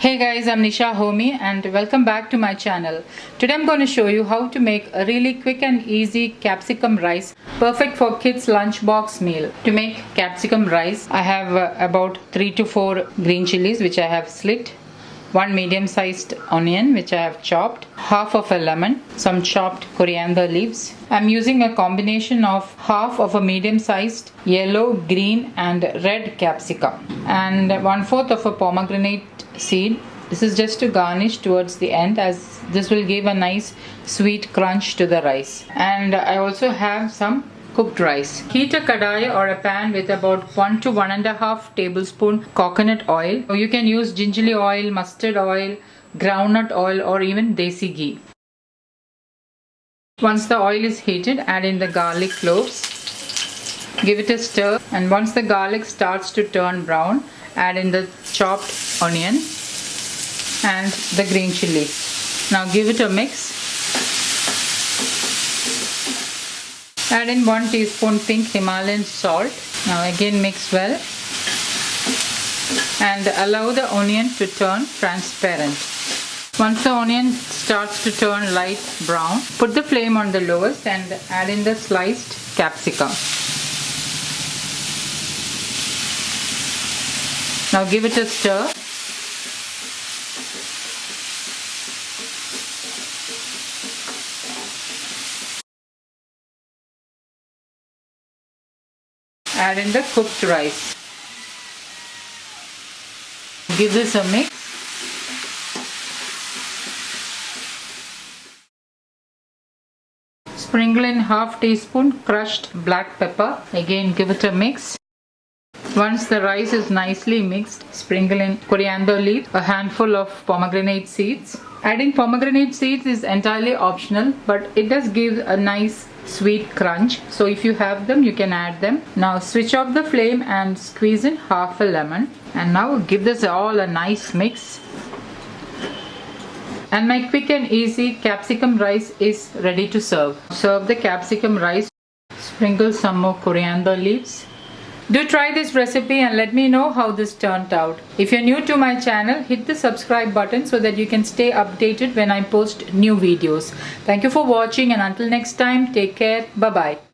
Hey guys, I'm Nisa Homey and welcome back to my channel. Today I'm going to show you how to make a really quick and easy capsicum rice, perfect for kids lunchbox meal. To make capsicum rice, I have about 3 to 4 green chilies which I have slit, 1 medium sized onion which I have chopped, half of a lemon, some chopped coriander leaves. I'm using a combination of half of a medium sized yellow, green and red capsicum and 1/4 of a pomegranate seed. This is just to garnish towards the end, as this will give a nice sweet crunch to the rice. And I also have some cooked rice. Heat a kadai or a pan with about 1 to 1.5 tablespoon coconut oil. You can use gingerly oil, mustard oil, groundnut oil or even desi ghee. Once the oil is heated, add in the garlic cloves. Give it a stir, and once the garlic starts to turn brown, add in the chopped onion and the green chilies. Now give it a mix. Add in 1 teaspoon pink Himalayan salt. Now again mix well and allow the onion to turn transparent. Once the onion starts to turn light brown, put the flame on the lowest and add in the sliced capsicum. Now give it a stir. Add in the cooked rice. Give this a mix. Sprinkle in half teaspoon crushed black pepper. Again give it a mix. Once the rice is nicely mixed, sprinkle in coriander leaf, a handful of pomegranate seeds. Adding pomegranate seeds is entirely optional, but it does give a nice sweet crunch. So if you have them, you can add them. Now switch off the flame and squeeze in half a lemon. And now give this all a nice mix. And my quick and easy capsicum rice is ready to serve. Serve the capsicum rice. Sprinkle some more coriander leaves. Do try this recipe and let me know how this turned out. If you're new to my channel, hit the subscribe button so that you can stay updated when I post new videos. Thank you for watching, and until next time, take care. Bye-bye.